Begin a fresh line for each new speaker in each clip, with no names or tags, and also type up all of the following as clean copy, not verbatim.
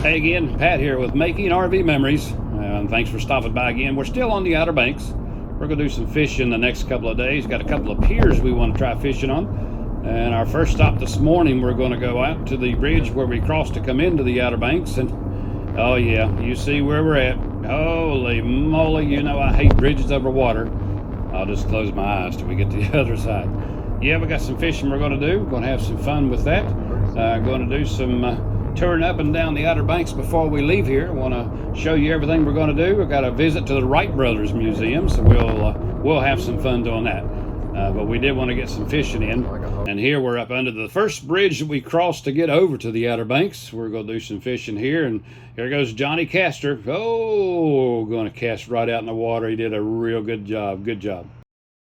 Hey again, Pat here with Making RV Memories. And thanks for stopping by again. We're still on the Outer Banks. We're going to do some fishing the next couple of days. Got a couple of piers we want to try fishing on. And our first stop this morning, we're going to go out to the bridge where we crossed to come into the Outer Banks. And oh yeah, you see where we're at. Holy moly, you know I hate bridges over water. I'll just close my eyes till we get to the other side. Yeah, we got some fishing we're going to do. We're going to have some fun with that. Going to do some touring up and down the Outer Banks before we leave here. I want to show you everything we're going to do. We've got a visit to the Wright Bros Museum, so we'll have some fun doing that. But we did want to get some fishing in. And here we're up under the first bridge that we crossed to get over to the Outer Banks. We're going to do some fishing here. And here goes Johnny Caster. Oh, going to cast right out in the water. He did a real good job. Good job.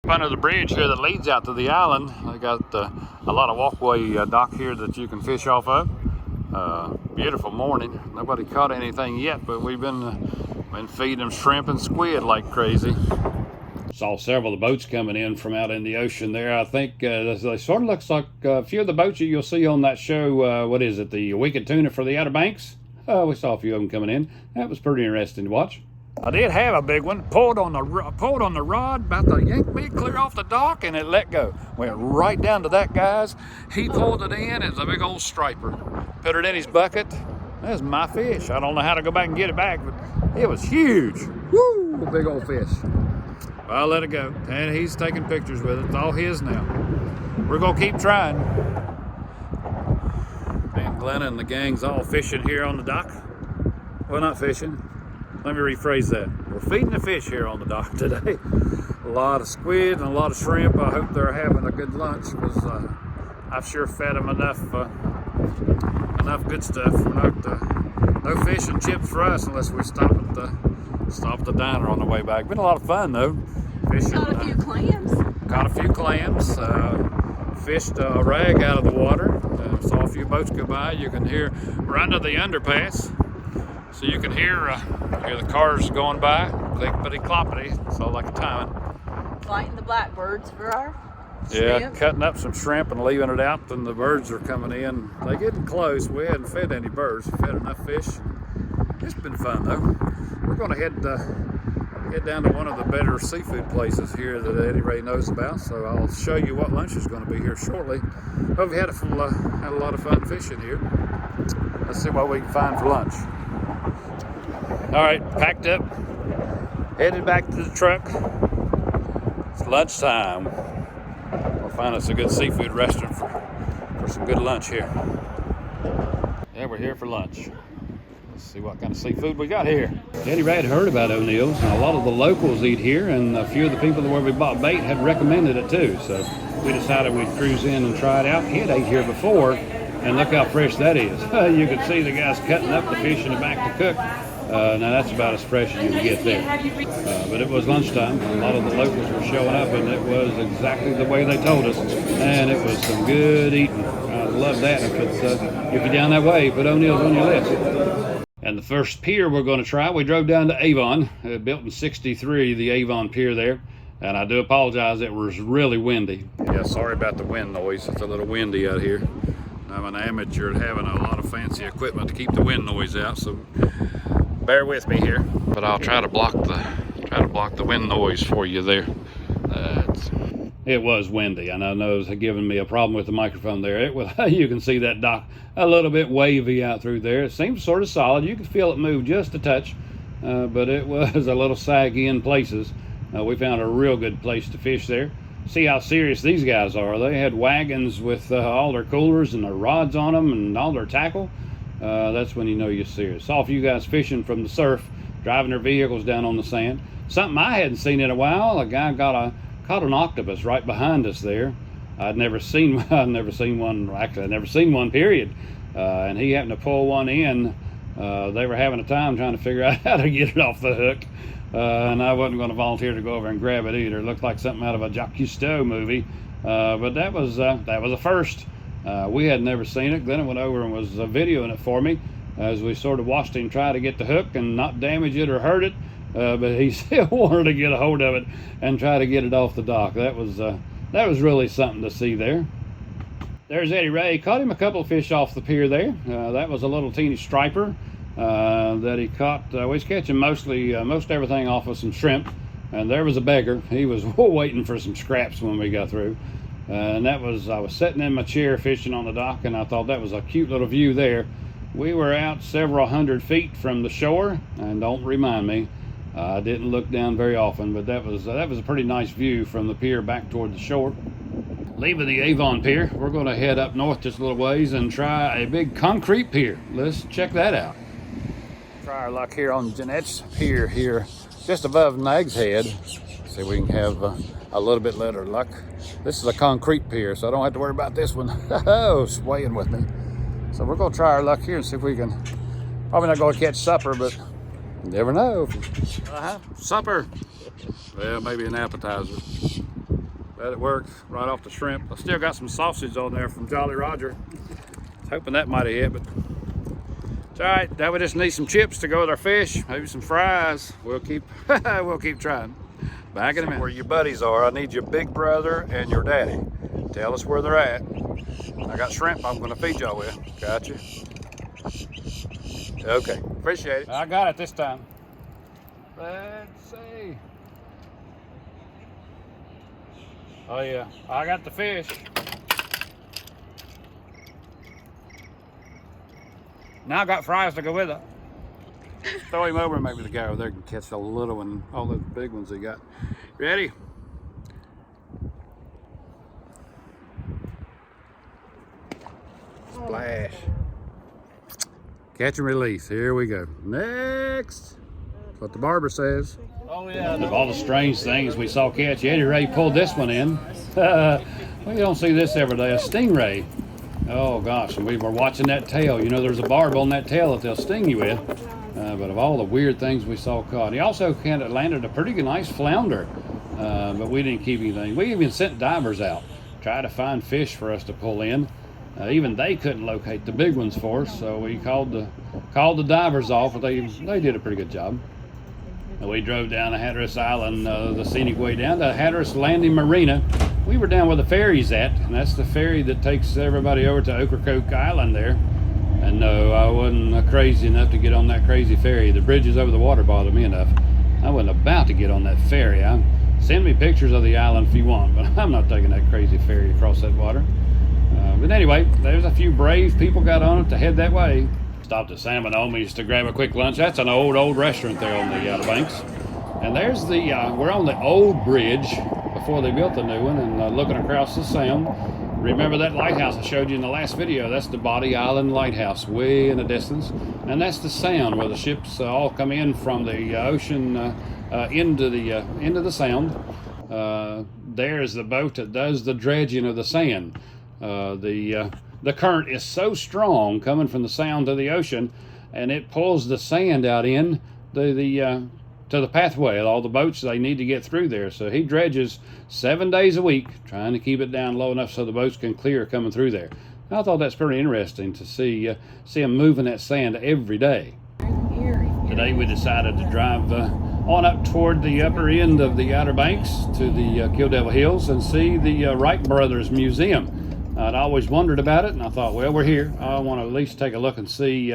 Under the bridge here that leads out to the island, I got a lot of walkway dock here that you can fish off of. Beautiful morning. Nobody caught anything yet, but we've been feeding them shrimp and squid like crazy. Saw several of the boats coming in from out in the ocean there. I think they sort of looks like a few of the boats that you'll see on that show. What is it, the Wicked Tuna for the Outer Banks? We saw a few of them coming in. That was pretty interesting to watch. I did have a big one, pulled on the rod, about to yank me clear off the dock, and it let go. Went right down to that guy's. He pulled it in. It's a big old striper. Put it in his bucket. That's my fish. I don't know how to go back and get it back, but it was huge. Woo, big old fish. I'll let it go. And he's taking pictures with it. It's all his now. We're gonna keep trying. And Glenna and the gang's all fishing here on the dock. Well, not fishing. Let me rephrase that. We're feeding the fish here on the dock today. A lot of squid and a lot of shrimp. I hope they're having a good lunch, because I've sure fed them enough good stuff. We're not no fish and chips for us unless we stop at the diner on the way back. Been a lot of fun though. Fishing.
Caught a few clams.
Caught a few clams. Fished a rag out of the water. Saw a few boats go by. You can hear we're under the underpass. So you can hear the cars going by, clickety cloppity, so like a timing.
Fighting the blackbirds for our
Yeah,
shrimp.
cutting up some shrimp and leaving it out, and the birds are coming in. They're getting close. We hadn't fed any birds, we fed enough fish. It's been fun though. We're gonna head down to one of the better seafood places here that Eddie Ray knows about, so I'll show you what lunch is gonna be here shortly. Hope we had a lot of fun fishing here. Let's see what we can find for lunch. All right, packed up, headed back to the truck. It's lunchtime. We'll find us a good seafood restaurant for some good lunch here. Yeah, we're here for lunch. Let's see what kind of seafood we got here. Eddie Ray had heard about O'Neill's, and a lot of the locals eat here, and a few of the people where we bought bait had recommended it too. So we decided we'd cruise in and try it out. He had ate here before, and look how fresh that is. You can see the guys cutting up the fish in the back to cook. Now that's about as fresh as you can get there. But it was lunchtime. A lot of the locals were showing up, and it was exactly the way they told us. And it was some good eating. I love that. If you're down that way, put O'Neill's on your list. And the first pier we're going to try, we drove down to Avon, built in '63, the Avon Pier there. And I do apologize, it was really windy. Yeah, sorry about the wind noise. It's a little windy out here. I'm an amateur at having a lot of fancy equipment to keep the wind noise out, so bear with me here. But I'll try to block the wind noise for you there. It was windy, and I know it's giving me a problem with the microphone there. You can see that dock a little bit wavy out through there. It seems sort of solid. You can feel it move just a touch, but it was a little saggy in places. We found a real good place to fish there. See how serious these guys are. They had wagons with all their coolers and their rods on them and all their tackle. That's when you know you're serious. Saw a few guys fishing from the surf, driving their vehicles down on the sand. Something I hadn't seen in a while. A guy caught an octopus right behind us there. I'd never seen one. Actually, I'd never seen one, period. And he happened to pull one in. They were having a time trying to figure out how to get it off the hook. And I wasn't going to volunteer to go over and grab it either. It looked like something out of a Jacques Cousteau movie. But that was a first. We had never seen it. Glenna went over and was videoing it for me as we sort of watched him try to get the hook and not damage it or hurt it. But he still wanted to get a hold of it and try to get it off the dock. That was really something to see there. There's Eddie Ray. Caught him a couple of fish off the pier there. That was a little teeny striper. that he caught. We was catching most everything off of some shrimp, and there was a beggar. He was waiting for some scraps when we got through. And I was sitting in my chair fishing on the dock, and I thought that was a cute little view there. We were out several hundred feet from the shore, and don't remind me, I didn't look down very often, but that was a pretty nice view from the pier back toward the shore. Leaving the Avon Pier, we're going to head up north just a little ways and try a big concrete pier. Let's check that out. Try our luck here on Jeanette's Pier here, just above Nag's Head. See if we can have a little bit better luck. This is a concrete pier, so I don't have to worry about this one. Oh, swaying with me. So we're going to try our luck here and see if we can. Probably not going to catch supper, but you never know. Supper. Well, maybe an appetizer. But it worked right off the shrimp. I still got some sausage on there from Jolly Roger. I was hoping that might have hit, but it's all right. Now we just need some chips to go with our fish, maybe some fries. We'll keep trying. Back in a minute. Where your buddies are, I need your big brother and your daddy. Tell us where they're at. I got shrimp I'm gonna feed y'all with. Gotcha. Okay, appreciate it. I got it this time. Let's see. Oh yeah, I got the fish. Now I got fries to go with it. Throw him over, maybe the guy over there can catch a little one, all those big ones he got. Ready? Splash. Catch and release, here we go. Next. That's what the barber says. Oh yeah, of all the strange things we saw catch, Eddie Ray pulled this one in. Well, you don't see this every day, a stingray. Oh gosh, and we were watching that tail. You know, there's a barb on that tail that they'll sting you with. But of all the weird things we saw caught, he also kind of landed a pretty nice flounder. But we didn't keep anything. We even sent divers out, try to find fish for us to pull in. Even they couldn't locate the big ones for us, so we called the divers off, but they did a pretty good job. We drove down to Hatteras Island, the scenic way down to Hatteras Landing Marina. We were down where the ferry's at, and that's the ferry that takes everybody over to Ocracoke Island there. And no, I wasn't crazy enough to get on that crazy ferry. The bridges over the water bothered me enough. I wasn't about to get on that ferry. Send me pictures of the island if you want, but I'm not taking that crazy ferry across that water. But anyway, there's a few brave people got on it to head that way. Stopped at San Bonome's to grab a quick lunch. That's an old restaurant there on the Outer Banks. And there's the, we're on the old bridge before they built the new one, and looking across the sound. Remember that lighthouse I showed you in the last video? That's the Body Island Lighthouse way in the distance. And that's the sound where the ships all come in from the ocean into the sound. There's the boat that does the dredging of the sand. The current is so strong coming from the sound to the ocean, and it pulls the sand out in to the pathway. All the boats, they need to get through there. So he dredges 7 days a week, trying to keep it down low enough so the boats can clear coming through there. I thought that's pretty interesting to see him moving that sand every day. Today we decided to drive on up toward the upper end of the Outer Banks to the Kill Devil Hills and see the Wright Bros Museum. I'd always wondered about it, and I thought, well, we're here. I want to at least take a look and see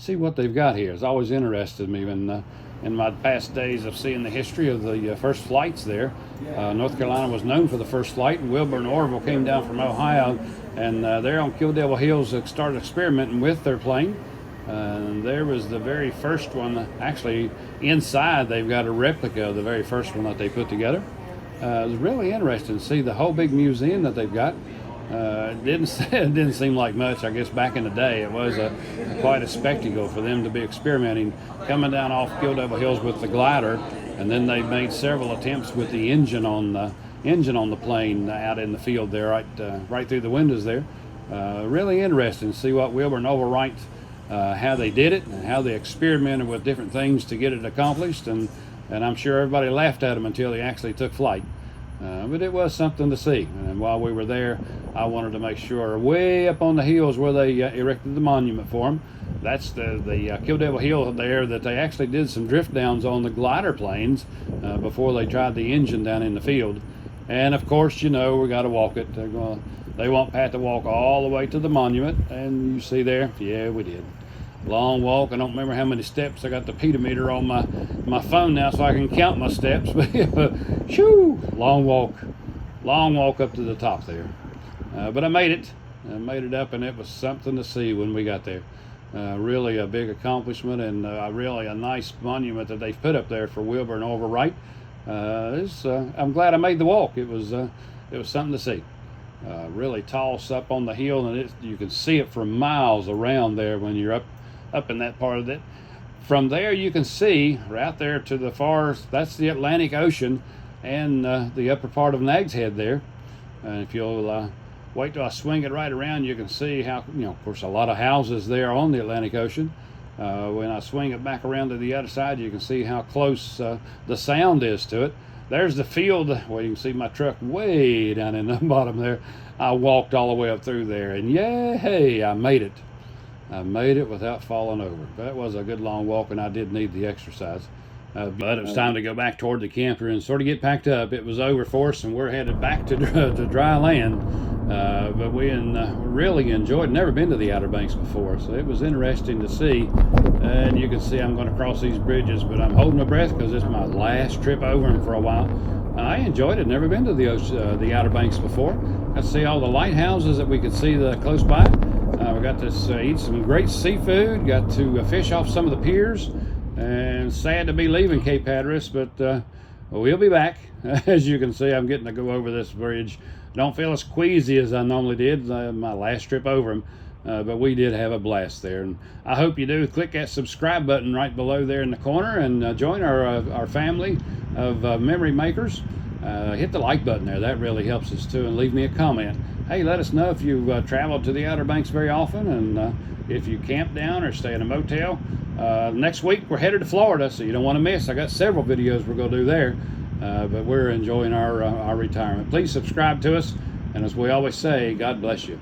what they've got here. It's always interested me in my past days of seeing the history of the first flights there. North Carolina was known for the first flight, and Wilbur and Orville came down from Ohio, and there on Kill Devil Hills started experimenting with their plane. And there was the very first one. Actually, inside they've got a replica of the very first one that they put together. It was really interesting to see the whole big museum that they've got. It didn't seem like much. I guess back in the day it was quite a spectacle for them to be experimenting, coming down off Kill Devil Hills with the glider, and then they made several attempts with the engine on the plane out in the field there, right through the windows there. Really interesting to see what Wilbur and Orville Wright, how they did it and how they experimented with different things to get it accomplished, and I'm sure everybody laughed at them until they actually took flight. But it was something to see, and while we were there, I wanted to make sure way up on the hills where they erected the monument for them. That's the Kill Devil Hill there that they actually did some drift downs on the glider planes before they tried the engine down in the field. And of course, you know, we got to walk it. They want Pat to walk all the way to the monument, and you see there, yeah, we did. Long walk. I don't remember how many steps. I got the pedometer on my phone now so I can count my steps. But shoo, long walk up to the top there. But I made it. I made it up, and it was something to see when we got there. Really a big accomplishment, and really a nice monument that they've put up there for Wilbur and Orville Wright. I'm glad I made the walk. It was something to see. Really tall up on the hill, and you can see it for miles around there when you're up in that part of it. From there you can see right there to the far, that's the Atlantic Ocean and the upper part of Nag's Head there. And if you'll wait till I swing it right around, you can see how, of course, a lot of houses there on the Atlantic Ocean. When I swing it back around to the other side, you can see how close the sound is to it. There's the field. Well, you can see my truck way down in the bottom there. I walked all the way up through there, and yay, I made it. I made it without falling over. That was a good long walk, and I did need the exercise. But it was time to go back toward the camper and sort of get packed up. It was over for us, and we're headed back to dry land. But we really enjoyed. Never been to the Outer Banks before, so it was interesting to see. And you can see I'm going to cross these bridges, but I'm holding my breath because it's my last trip over them for a while. I enjoyed it. Never been to the Outer Banks before. Got to see all the lighthouses that we could see close by. We got to eat some great seafood. Got to fish off some of the piers. And sad to be leaving Cape Hatteras, but we'll be back. As you can see, I'm getting to go over this bridge. Don't feel as queasy as I normally did my last trip over them, but we did have a blast there. And I hope you do. Click that subscribe button right below there in the corner and join our family of memory makers. Hit the like button there. That really helps us too. And leave me a comment. Hey, let us know if you've traveled to the Outer Banks very often, and if you camp down or stay in a motel. Next week we're headed to Florida, so you don't want to miss. I got several videos we're going to do there, but we're enjoying our retirement. Please subscribe to us, and as we always say, God bless you.